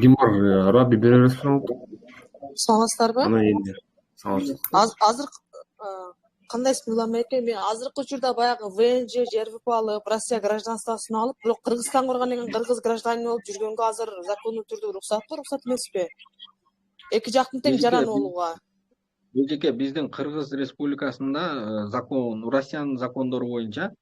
Ким бар? Раби бере бересиң? Саламатсыздарбы? Ана енді. Саламатсыз. Азыр кандайсыз уйланбай экен. Мен азыркы учурда баягы ВНЖ, ЖРВП алып, Россия гражданствосын алып, бирок Кыргызстанга баргандан кийин кыргыз гражданин болуп жүргөнгө азыр закондуу түрдө уруксатпы, уруксат эмеспи? Эки жактын тең жаран болууга. Бул биздин Кыргыз Республикасында закон, Россиянын закондору боюнча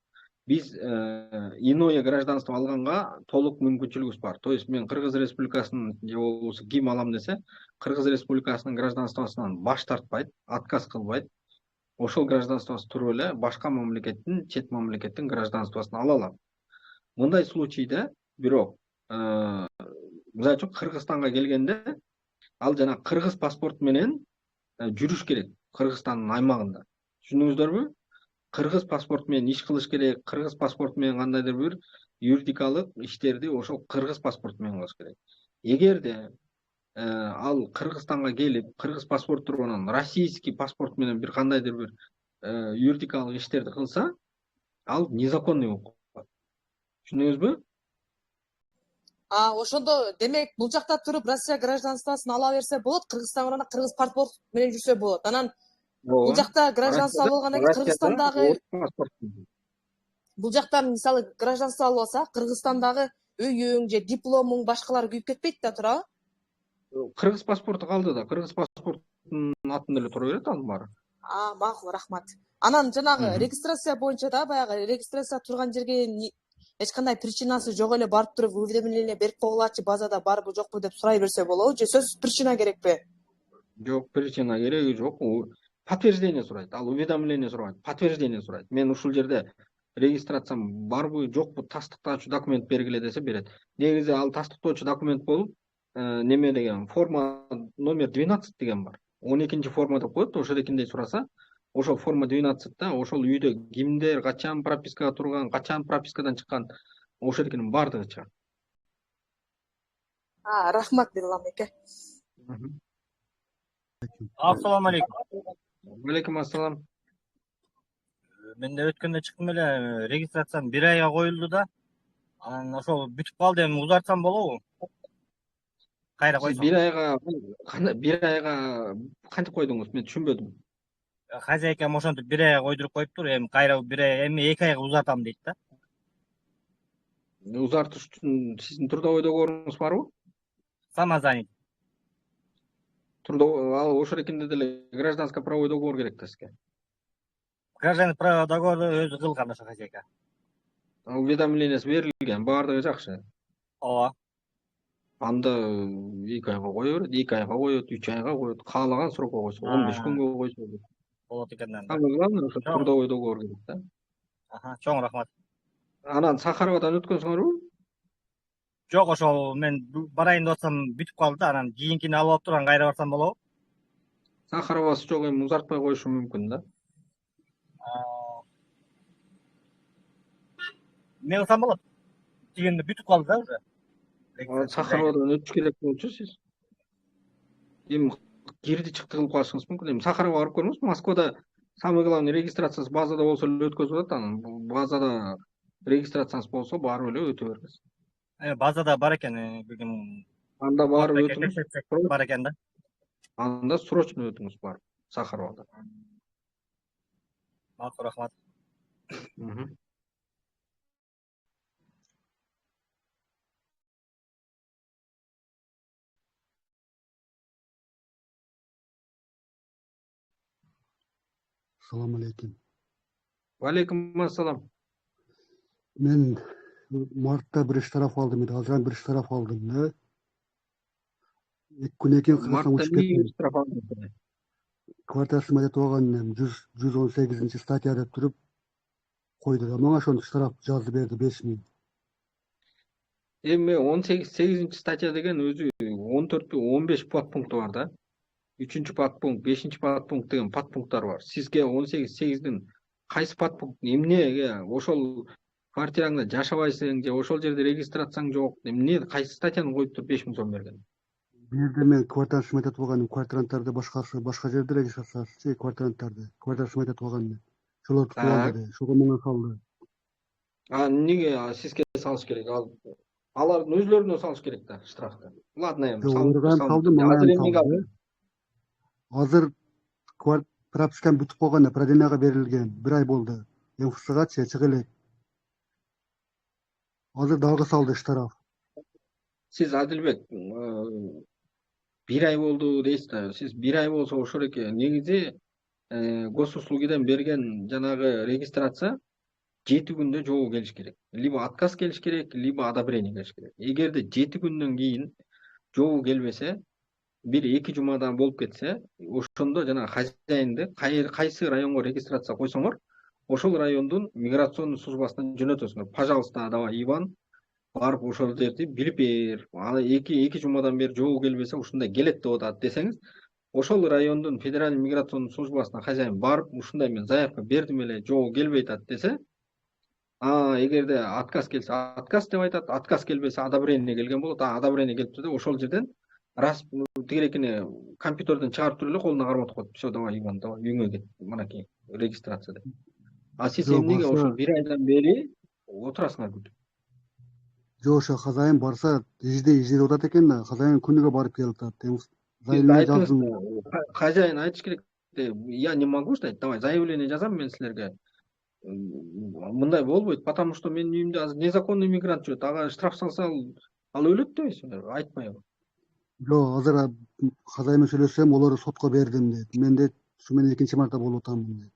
биз иное гражданство алганга толук мүмкүнчүлүгүбүз бар. То есть мен Кыргыз Республикасынын же болбосо ким алам десе, Кыргыз Республикасынын гражданствосунан баш тартпайт, отказ кылбайт. Ошол гражданствосы туруп эле башка мамлекеттин, чет мамлекеттин гражданствосын ала алат. Мындай случайда бирок мисалы үчүн Кыргызстанга келгенде ал жана кыргыз паспорт менен жүрүш керек Кыргызстандын аймагында. Түшүндүңүздөрбү? Кыргыз паспорт менен иш кылыш керек, кыргыз паспорт менен кандайдыр бир юридикалык иштерди ошол кыргыз паспорт менен кылыш керек. Эгерде ал Кыргызстанга келип, кыргыз паспорт тургунан российский паспорт менен бир кандайдыр бир юридикалык иштерди кылса, ал незаконный болуп калат. Түшүндүңүзбү? Ошондо демек бул жакта туруп Россия гражданствосын ала берсе болот, Кыргызстанга барганда кыргыз паспорт менен жүрсө болот. Анан бул жакта гражданство алып алгандан кийин Кыргызстандагы бул жактан мисалы гражданство алып алса, Кыргызстандагы үйүң же дипломуң башкалар күйүп кетпейт да, туурабы? Кыргыз паспорту калды да, кыргыз паспорттун атында эле тура берет анын баары. Макул, рахмат. Анан жанагы регистрация боюнча да баягы регистрация турган жерге эч кандай причинасы жок эле барып туруп уведомление берип койгулачы, базада барбы жокпу деп сурай берсе болобу, же сөзсүз причина керекпи? Жок, причина кереги жок. Подтверждение сурайт. Ал уведомление сурабайт, подтверждение сурайт. Мен ушул жерде регистрациям барбы жокпу тастыктоочу документ бергиле десе берет. Негизи ал тастыктоочу документ болуп неме деген форма номер 12 деген бар. 12-чи форма деп коет, ошол экиндей сураса, ошол форма 12-та ошол үйдө кимдер качан пропискага турган, качан пропискадан чыккан, ошол экинин бардыгы чыгат. Рахмат Берлам эке. Ассаламу алейкум. Алейкум ассалам. Мен да өткөндө чыктым эле, регистрациям 1 айга коюлду да. Анан ошол бүтүп калды, эми узартсам болобу? Кайра койсом. 1 айга кантип койдуңуз? Мен түшүнбөдүм. Хозяйкам ошентип 1 айга койдуруп коюптур, эми кайра 1 ай, эми 2 айга узартам дейт да. Узартыш үчүн сиздин трудовой договоруңуз барбы? Самозанят. Ал ошол экинде деле гражданско правовой договор керек да сизге. Гражданский правовой договорду өзү кылган ошо хозяйка. Уведомлениясы берилген, баардыгы жакшы. Ооба. Анда 2 айга кое берет, 2 айга коет, 3 айга коет, каалаган срокко койсо, 15 күнгө койсо болот. Болот экен да. Самое главное ошо трудовой договор керек да. Чоң рахмат. Анан Сахаровадан өткөнсүңөрбү? Жок, ошол мен барайын деп атсам бүтүп калды да, анан кийинкини алып алып турган кайра барсам болобу? Сахаровасы жок, эми узартпай коюшу мүмкүн да. Эмне кылсам болот? Дегенде бүтүп калды да уже. Сахаровадан өтүш керек болчу сиз. Эми кирди чыкты кылып калышыңыз мүмкүн. Эми Сахарова барып көрүңүз. Москвада самый главный регистрациясы базада болсо эле өткөзүп атат. Анан базада регистрацияңыз болсо барып эле өтө бергиз. Базада бар экен, бүгүн. Анда барып өтүңүз. Бар экен да. Анда срочно өтүңүз барып Сахаровада. Макул, рахмат. Assalamu alaikum. Алейкум ассалам. Men martda bir taraf aldım, Haziran bir taraf aldım da. İlk gün Kırgızstan'a uçup kettim. Kvartasıma da toğanım 118. statya dep turup koydu da. Bana şonu taraf жазды berdi 5000. Эми 18 статья деген өзү 14 15 подпункту бар да. 3-чү подпункт, 5-чи подпункт деген подпункттар бар. Сизге 18-8дин кайсы подпункт эмнеге ошол квартираңда жашабайсың же ошол жерде регистрацияң жок, эмне кайсы статьяны коюп туруп 5000 сом берген? Bir de men kvartasıma da toğanım, kvartirantarda başka yerde registrasiyası, kvartirantarda, kvartasıma da toğanım. Şolar tutuldu, şoga manga kaldı. Неге сизге салыш керек? Ал Алардын өзлөрүнө салыш керек да штрафты. Ладно, эми Оларга ham салды, мага ham салды. Азыр пропискам бүтүп калган, Проденияга берилген. 1 ай болду. МФЦга чыга элек. Азыр дагы салды штраф. Сиз Адилбек 1 ай болду дейсиз да. Сиз 1 ай болсо ошол эке. Негизи госуслугиден берген жанагы регистрация 7 күндө жообу келиш керек. Либо отказ келиш керек, либо одобрение келиш керек. Эгерде 7 күндөн кийин жообу келбесе, 1-2 жумадан болуп кетсе, ошондо жана хозяинды кайсы районго регистрация койсоңор, ошол райондун миграционный службасына жөнөтөсүңөр. Пожалуйста, давай Иван, барып ошол жерди билип бер. Аны 2 жумадан бери жообу келбесе, ушундай келет деп атат десеңиз, ошол райондун федеральный миграционный службасына хозяин барып, ушундай мен заявка бердим эле, жообу келбей атат десе, эгерде отказ келсе, отказ деп айтат, отказ келбесе одобрение келген болот. Одобрение келипти деп ошол жерден раз тигерекине компьютерден чыгарып туруп эле колуна карматып коет. Все, давай Иван, давай үйүңө кет. Мынакей регистрация деп. Сиз эмнеге ошо 1 айдан бери отурасыңар күтүп? Жок, ошо хозяин барса, издей деп атат экен да, хозяин күнүгө барып келип атат. Хозяин айтыш керек. Я не могу ждать, давай заявление жазам мен силерге. Мындай болбойт, потому что менин үйүмдө азыр незаконный мигрант жүрөт. Ага штраф салса, ал өлөт дебейсиңер, айтпайбы? Жок, азыр хозяин менен сүйлөшсөм, олар сотко бердим дейт. Мен дейт, ушу менен 2 марта болуп атамын дейт.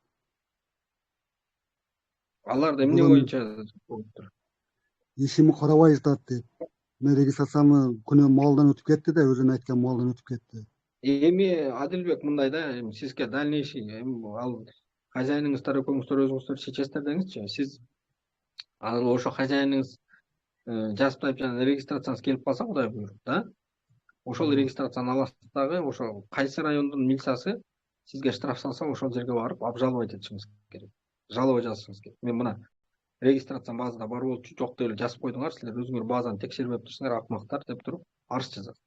Алар эмне боюнча болуптур? Ишими карабай жатат дейт. Мен регистрациямы күнөө малдан өтүп кетти да, өзүнүн айткан малдан өтүп кетти. Эми Адилбек мындай да, эми сизге дальнейший, ал хозяиниңыздар экөөңүздөр өзүңүздөр чечесиздер деңизчи. Сиз ошо хозяиниңиз жазып тайып жана регистрацияңыз келип калса, Кудай буйруп да, ошол регистрацияны аласыз дагы, ошо кайсы райондун милициясы сизге штраф салса, ошол жерге барып обжаловать этишиңиз керек. Жалоба жазышыңыз керек. Мен мына регистрация базада бар болчу, жок деп эле жазып койдуңар, силер өзүңөр базаны текшербептирсиңер, акмактар деп туруп арыз жазасыз.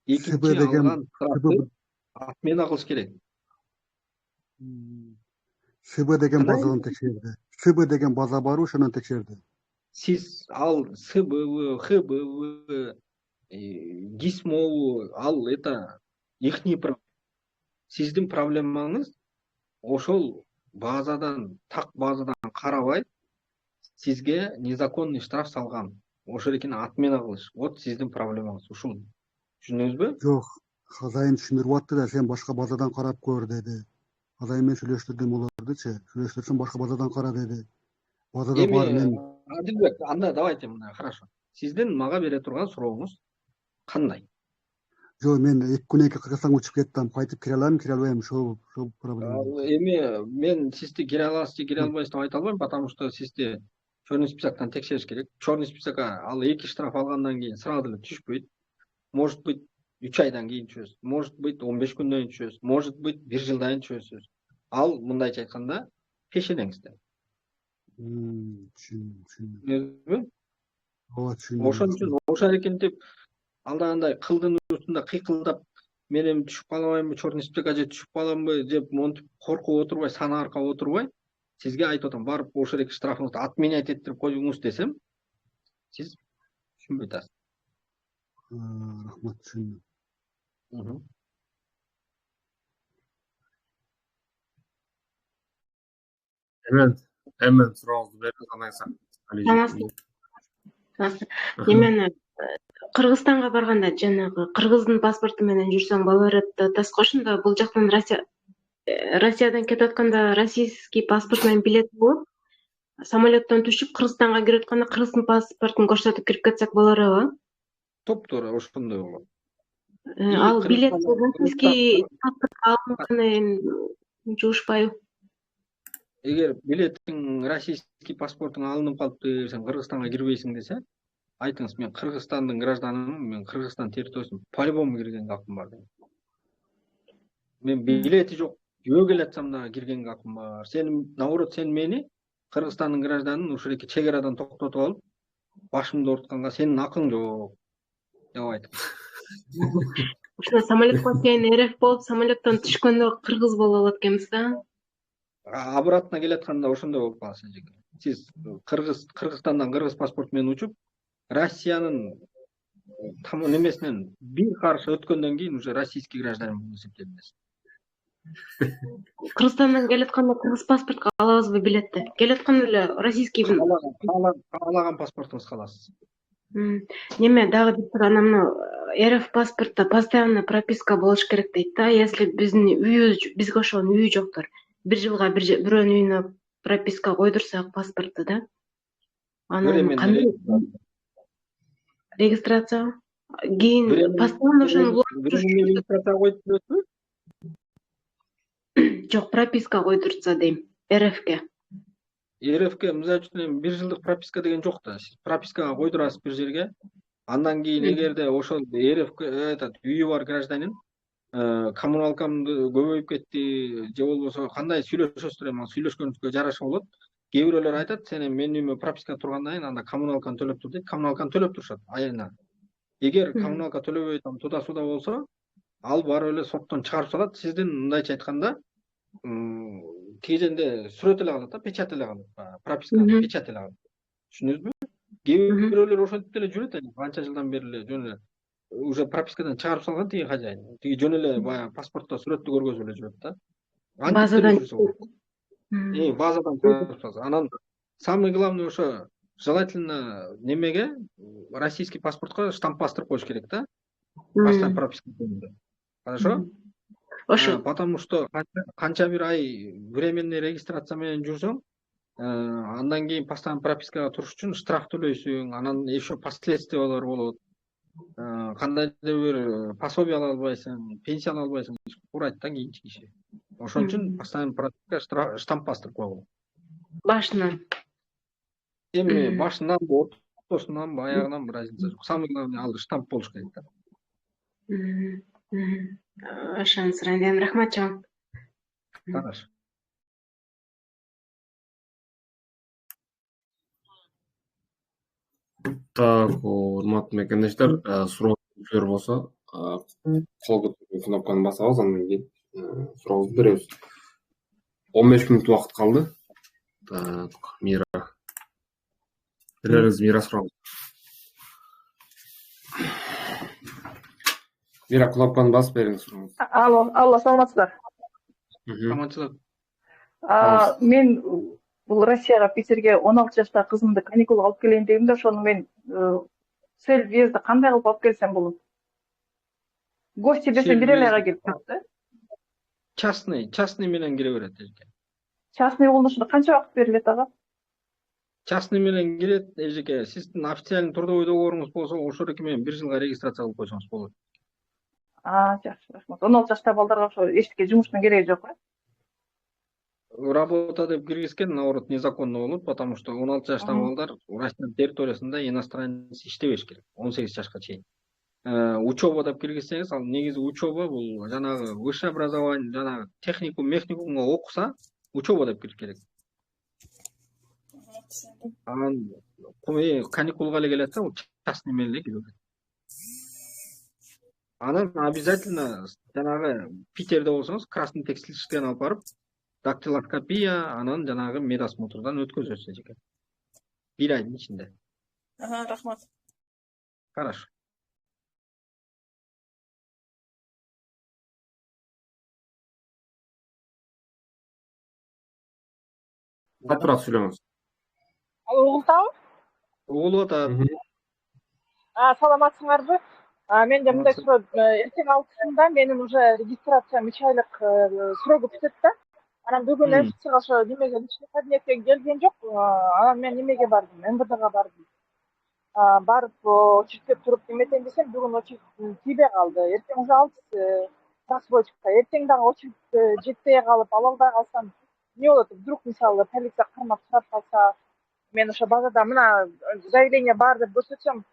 Экинчи алган штрафты отмена кылыш керек. СБ деген базадан текшерди. СБ деген база бар, ошондон текшерди. Сиз ал СБВ, ХБВ, ГИСМО, ал это ихний проблема. Сиздин проблемаңыз ошол базадан, так базадан карабай, сизге незаконный штраф салган. Ошоникини отмена кылыш. Вот сиздин проблемаңыз ушул. Түшүндүңүзбү? Жок, хозяин түшүндүрүп атты да, сен башка базадан карап көр деди. Хозяин менен сүйлөштүрдүм олардычы. Сүйлөштүрсөм башка базадан кара деди. Базада бар мен. Адилбек, анда давайте мына, хорошо. Сиздин мага бере турган сурооңуз кандай? Жок, мен 2 күнөн кийин Кыргызстанга учуп кеттим. Кайтып кире алам, кире албайм, ошол проблема. Эми мен сизди кире аласыз же кире албайсыз деп айта албайм, потому что сизди черный списоктан текшериш керек. Черный списокко ал 2 штраф алгандан кийин сразу эле түшпөйт. Может быть, 3 айдан кийин түшөсүз. Может быть, 15 күндөн кийин түшөсүз. Может быть, 1 жылдан кийин түшөсүз. Ал мындайча айтканда пешенеңизде. Түшүндүм. Ооба, түшүндүм. Ошон үчүн ошо эркинтип алдагандай кылдын үстүндө кыйкылдап, мен эми түшүп калбаймбы, черный списокко же түшүп каламбы деп монтип коркуп отурбай, сана аркап отурбай, сизге айтып атам, барып ошол эки штрафыңызды отменять этирип коюңуз десем, сиз түшүнбөй атасыз. Рахмат, түшүндүм. Hemen сурооңузду бериңиз, андан кийин Немени Кыргызстанга барганда жанагы кыргыздын паспорту менен жүрсөң балаларды атасыз го, ошондо бул жактан Россиядан кетип атканда российский паспорт менен билет болуп, самолеттон түшүп Кыргызстанга кирип атканда кыргыздын паспортун көрсөтүп кирип кетсек болорбу? Топтуура ошондой болот. Ал билет российский паспортко алынганы жуушпайбы? Эгер билетиң российский паспортуң алынып калыпты, сен Кыргызстанга кирбейсиң десе, айтыңыз, мен Кыргызстандын гражданымын, мен Кыргызстан территориясына по-любому киргенге акым бар дейм. Мен билети жок, жөө келатсам да киргенге акым бар. Сен, наоборот, сен мени Кыргызстандын гражданын ушул эки чек арадан токтотуп алып, башымды оорутканга сенин акың жок деп айтып. Ошондо самолетко сен РФ болуп, самолеттон түшкөндө кыргыз болуп алат экенбиз да? Обратно келатканда ошондой болуп каласыз эже. Сиз Кыргызстандан кыргыз паспорт менен учуп, Россиянын немесинен бир каршы өткөндөн кийин уже российский гражданин болуп эсептелинесиз. Кыргызстандан келатканда кыргыз паспортко алабызбы билетти? Келатканда эле российский каалаган паспортуңузга аласыз. Неме дагы биздик анамны РФ паспортто постоянный прописка болуш керек дейт да. Если биздин үйүбүз, бизге ошон үйү жоктур. Бир жылга бирөөнүн үйүнө прописка койдурсак паспортто да. Анан кандай регистрация? Кийин постоянно ошону регистрация коюп жүрөсүзбү? Жок, прописка койдурса дейм, РФке. РФке мисалы үчүн бир жылдык прописка деген жок да. Сиз пропискага койдурасыз бир жерге. Андан кийин эгерде ошол РФке үйү бар гражданин коммуналкамды көбөйүп кетти же болбосо кандай сүйлөшөсүздөр, эми сүйлөшкөнүңүзгө жараша болот. Кээ бирөөлөр айтат, сен эми менин үйүмө прописка тургандан кийин анда коммуналканы төлөп тур дейт. Коммуналканы төлөп турушат айына. Эгер коммуналка төлөбөй туда суда болсо, ал барып эле соттон чыгарып салат. Сиздин мындайча айтканда тиги жерде сүрөт эле калат да, печать эле калат. Прописканы печать эле калат. Түшүндүңүзбү? Кээ бирөөлөр ошентип деле жүрөт эле, канча жылдан бери эле жөн эле уже пропискадан чыгарып салган тиги хажайын. Тиги жөн эле баягы паспортто сүрөттү көргөзүп эле жүрөт да. Базадан базадан чыгарып салса. Анан самый главный ошо желательно немеге российский паспортко штамп бастырып коюш керек да. Постоянный прописка. Хорошо? Ошо. Потому что канча бир ай временный регистрация менен жүрсөң, андан кийин постоянный пропискага туруш үчүн штраф төлөйсүң, анан еще последствиялар болот. Кандайдыр бир пособие ала албайсың, пенсия ала албайсың, урайт да кийинчи киши. Ошон үчүн постоянный прописка штамп бастырып койгон. Башынан. Эми башынанбы, ортосунанбы, аягынанбы разница жок. Самый главный ал штамп болуш керек да. Ошону сурайм дедим. Рахмат чоң. Хорошо. Так, урматтуу мекендештер, сурооңуздар болсо, кол көтөрүү кнопканы басабыз, андан кийин сурооңузду беребиз. 15 мүнөт убакыт калды. Так, Мира. Беребиз, Мира сурооңуз. Мира, кнопканы басып бериңиз сурооңузду. Алло, саламатсыздар. Аманчылык. Мен бул Россияга, Питерге 16 жаштагы кызымды каникулга алып келейин дегем да, ошону мен цель въезда кандай кылып алып келсем болот? Гости десем бир эле айга келип турат да. Частный менен кире берет эжеке. Частный болушунда канча убакыт берилет ага? Частный менен кирет эжеке. Сиздин официальный трудовой договоруңуз болсо, ошондуки менен 1 жылга регистрация кылып койсоңуз болот. Жакшы, рахмат. 16 жаштагы балдарга ошо эчтеке жумуштун кереги жок, э? Работа деп киргизген, наоборот, незаконно болот, потому что 16 жаштагы балдар Россия территориясында иностранец иштебеш керек, 18 жашка чейин. Учеба деп киргизсеңиз, ал негизи учеба бул жанагы высшее образование, жанагы техникум, мехникумга окуса, учеба деп кириш керек. Анан каникулга эле келет да, частный менен эле кире берет. Анан обязательно жанагы Питерде болсоңуз, красный текстильщиктен алып барып, дактилоскопия, анан жанагы медосмотрдан өткөзөсүз эжеке. 1 айдын ичинде. Рахмат. Хорошо. Катыраак сүйлөңүз. Угултабы? Угулуп атат. Саламатсыңарбы? Мен де мындай суроо, эртең 6-сында менин уже регистрациям 3 айлык срогу бүтөт да. Анан бүгүн МФЦга ошо немеге личный кабинетке келген жок. Анан мен немеге бардым, МВДга бардым. Барып очередке туруп неметейин десем, бүгүн очередь тийбей калды. Эртең уже 6 просрочка. Эртең дагы очередь жетпей калып, ала албай калсам, не болот? Вдруг мисалы полиция кармап сурап калса, мен ошо базада мына заявление бар деп көрсөтсөм,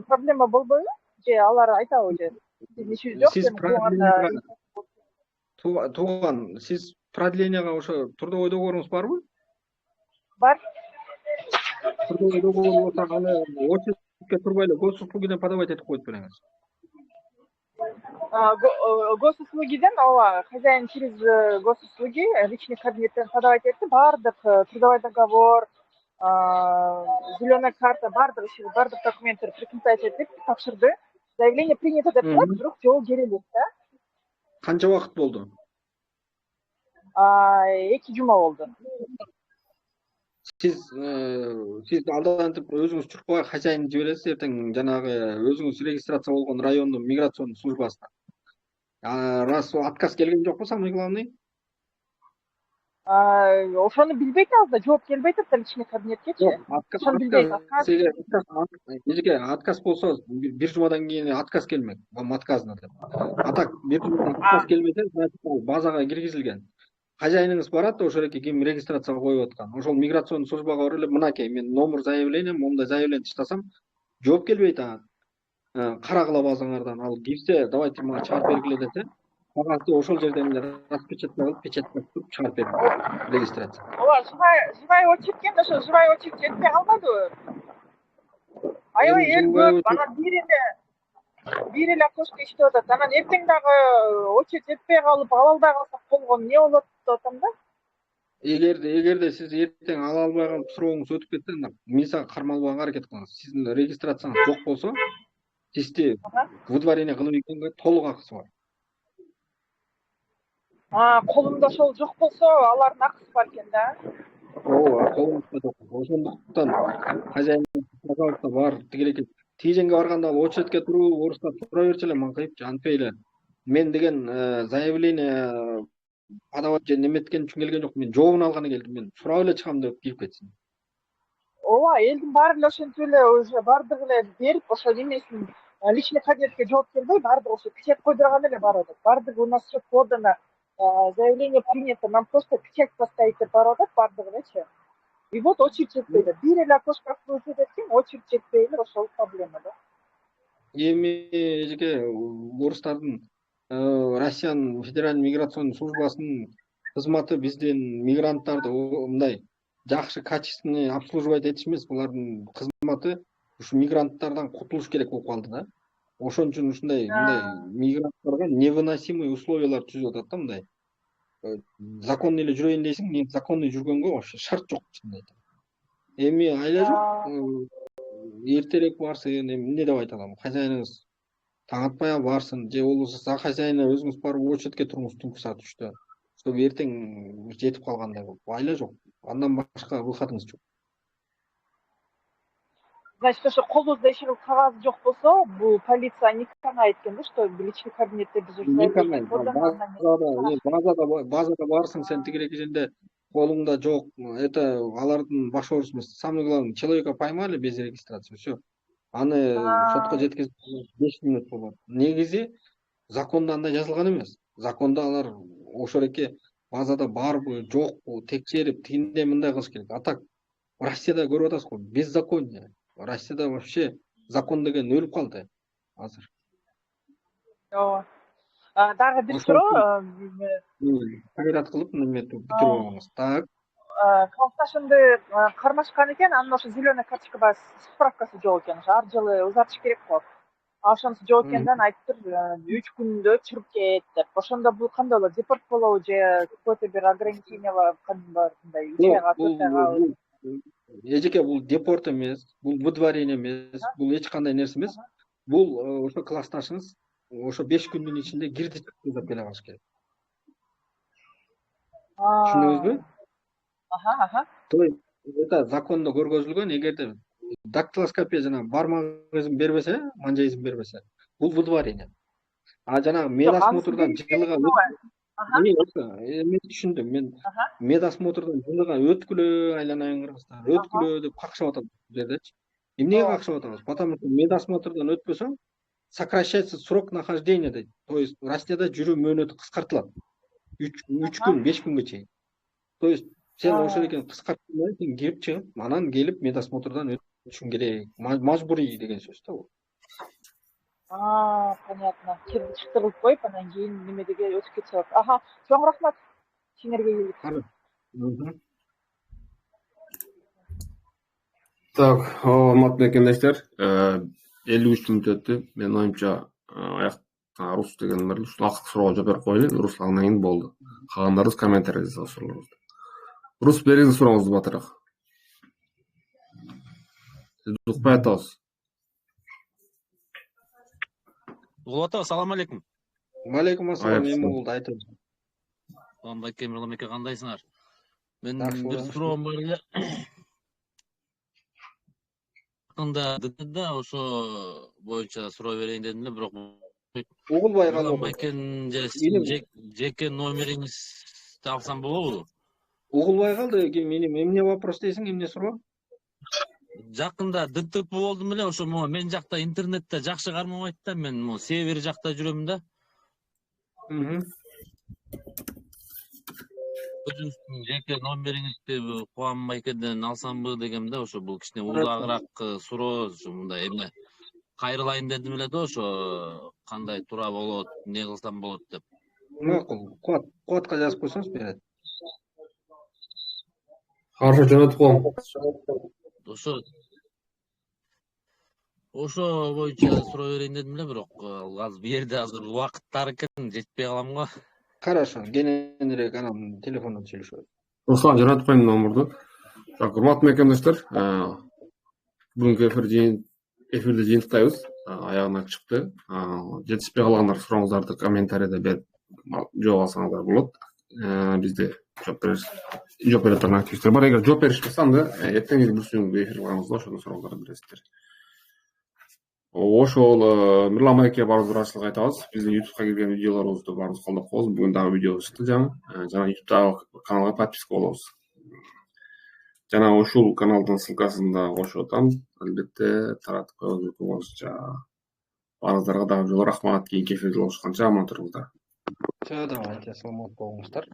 проблема болбойбу? Же алар айтабы же? Сиз тууган, сиз продленияга ошо трудовой договоруңуз барбы? Бар. Трудовой договор болсо, аны очередке турбай эле госуслугиден подавать этип коюп бериңиз. Госуслугиден, ооба, хозяин через госуслуги личный кабинеттен подавать этти, баардык трудовой договор, зеленая карта бардык документтер прекратить этип тапшырды. Заявление принято деп турат, бирок жол келет да. Канча убакыт болду? 2 жума болду. Siz aldan антип өзүңүз чуркубай хозяйын жибересиз эртең жанагы өзүңүз регистрация болгон райондун миграционный службасына. Раз отказ келген жокпу, самый главный? Ошону билбейт азыр, жооп келбейт атат личный кабинеткечи. Ошону билбейт. Отказ болсо бир жумадан кийин отказ келмек. Вам отказано деп. А так бир жумадан отказ келбесе, базага киргизилген. Хозяйныңыз барат, ошол эки ким регистрацияга коюп аткан. Ошол миграционный службага барып эле мынакей мен номер заявления, момундай заявление таштасам, жооп келбейт анан. Карагыла базаңардан ал кирсе, давайте мага чыгарып бергиле десе, кагазды ошол жерден эле распечатка кылып, печатка туруп чыгарып берет. Регистрация. Ооба, живой очередь ошо живой очередь жетпей калмадыбы? Аябай эл көп, анан бир эле окошко иштеп атат. Анан эртең дагы очередь жетпей калып, ала албай калсак болгон эмне болот деп атам да. Эгерде сиз эртең ала албай калып сурооңуз өтүп кетсе, мисага кармалбаганга аракет кылыңыз. Сиздин регистрацияңыз жок болсо, сизди выдворение кылып ийгенге толук акысы бар. Колумда ошол жок болсо, алардын акысы бар экен да. Ооба, колумда жок. Ошондуктан хозяйнда бар тигилеке тиженге барганда очередке туруп, орустар тура берчи эле маңкайып, антпей эле. Мен деген заявление подавать же неметкен үчүн келген жок. Мен жообун алганы келдим. Мен сурап эле чыгам деп кирип кетсин. Ооба, элдин баары эле ошентип эле уже бардыгы эле берип, ошо немесин личный кабинетке жооп келбей, бардыгы ошо печать койдурган эле барып атат. Бардыгы у нас все подано, заявление принято, нам просто печать поставить деп барып атат бардыгы элечи. И вот очередь жетпейди. Бир эле окошко аркылуу өтөт экен, очередь жетпей эле ошол проблема да. Эми эжеке орустардын Россиянын федеральный миграционный службасынын кызматы биздин мигранттарды мындай жакшы качественный обслуживать этиш эмес, булардын кызматы ушу мигранттардан кутулуш керек болуп калды да. Ошон үчүн ушундай мигранттарга невыносимый условиялар түзүп атат да мындай. Законный эле жүрөйүн дейсиң, законный жүргөнгө вообще шарт жок чындап айтам. Эми айла жок. Эртерээк барсын, эмне деп айта алам? Хозяйныңыз таң атпай барсын, же болбосо за хозяйына өзүңүз барып очередке туруңуз түнкү саат 3-тө. Чтобы эртең жетип калгандай болуп. Айла жок. Андан башка выходыңыз жок. Значит, ошо колубузда эч бир кагаз жок болсо, бул полиция никогда айткан да, что личный кабинетте биз уже базада барсың, сен тигиреки жерде колуңда жок, это алардын баш ооруусу эмес. Самое главное, человека поймали без регистрации, все. Аны сотко жеткизип 5 минут болот. Негизи закондо андай жазылган эмес. Закондо алар ошол эки базада барбы, жокпу, текшерип, тигиндей мындай кылыш керек. А так Россияда көрүп атасызбы, беззаконие. Россияда вообще закон деген өлүп калды азыр. Ооба. Дагы бир суроо. Кайрат кылып неметип бүтүрүп алыңыз. Так. Классташымды кармашкан экен, анын ошо зеленый карточкага справкасы жок экен. Ар жылы узатыш керек болот. Ошонусу жок экенден айтыптыр, 3 күндө чыгып кет деп. Ошондо бул кандай болот? Депорт болобу же какой-то бир ограничение бар, мындай 3 айга, 4 айга? Эжеке бул депорт эмес, бул выдворение эмес, бул эч кандай нерсе эмес. Бул ошо классташыңыз ошо 5 күндүн ичинде кирди деп келе алыш керек. Түшүндүңүзбү? То есть это закондо көргөзүлгөн, эгерде дактилоскопия жана бармак изин бербесе, манжа изин бербесе, бул выдворение. А жанагы медосмотрдан жылыга мен түшүндүм. Мен медосмотрдан жылыга өткүлө, айланайын кыргыздар, өткүлө деп какшап атат бул жердечи. Эмнеге какшап атабыз? Потому что медосмотрдан өтпөсөң, сокращается срок нахождения дейт. То есть Россияда жүрүү мөөнөтү кыскартылат. 3 күн, 5 күнгө чейин. То есть сен ошол экен кыскартылмай, сен кирип чыгып, анан келип медосмотрдан өтүшүң керек. Мажбурий деген сөз да бул. Понятно. Кирди чыкты кылып коюп, анан кийин немедеге өтүп кетсе болот. Чоң рахмат. Сиңерге келип. Так, урматтуу мекендештер, 53 мүнөт өттү. Мен оюмча аякта рус деген бир акыркы суроого жооп берип коелу. Рус андан кийин болду. Калгандарыбыз комментарий жаза алышыңыз. Рус бериңиз сурооңузду батыраак. Сизди укпай атабыз. Улут ата, салам алейкум. Алейкум ассалам, Эмулду айтыңыз. Байке, Мирлан эке, кандайсыңар? Мен Жакшы, бир жакшы. суроом бар эле. Акында да ошо боюнча суроо берейин дедим эле, бирок Угулбай Мирлан калды. байкенин же сиздин жеке номериңизди алсам болобу? Угулбай калды. Менин эмне вопрос дейсиң, эмне суроо? Жакында ДТП болдум эле, ошо мен жакта интернетте жакшы кармабайт да, мен север жакта жүрөм да. Өзүңүздүн жеке номериңизди Кубан байкеден алсамбы дегем да, ошо бул кичине улагыраак суроо, мындай эмне кайрылайын дедим эле да, ошо кандай туура болот, эмне кылсам болот деп. Макул. Кодко жазып койсоңуз берет. Хорошо, жөнөтүп коем. Ошо боюнча суроо берейин дедим эле, бирок азыр бу жерде азыр убакыт тар экен, жетпей калам го. Хорошо, кененирээк анан телефондон сүйлөшөбүз. Руслан, жөнөтүп коеюн номурду. Урматтуу мекемдештер, бүгүнкү эфирди жыйынтыктайбыз. Аягына чыкты. Жетишпей калгандар сурооңуздарды комментарийде берип жооп алсаңыздар болот. Бизде жооп бере турган активисттер бар. Эгер жооп беришпесе, анда эртең бүрсүңүздү эфир кылабыз да, ошондо сурооңуздарды бересиздер. Ошол Мирлан байке баарыбыз ыраазычылык айтабыз. Биздин YouTube'га кирген видеолорубузду баарыбыз колдоп коебуз. Бүгүн дагы видео чыкты жана YouTube'дагы каналга подписка болобуз. Жана ушул каналдын ссылкасын да кошуп атам. Албетте таратып коебуз болушунча. Баарыңыздарга дагы жолу рахмат. Кийинки эфирде жолугушканча аман туруңуздар. Давайте, саламат болуңуздар.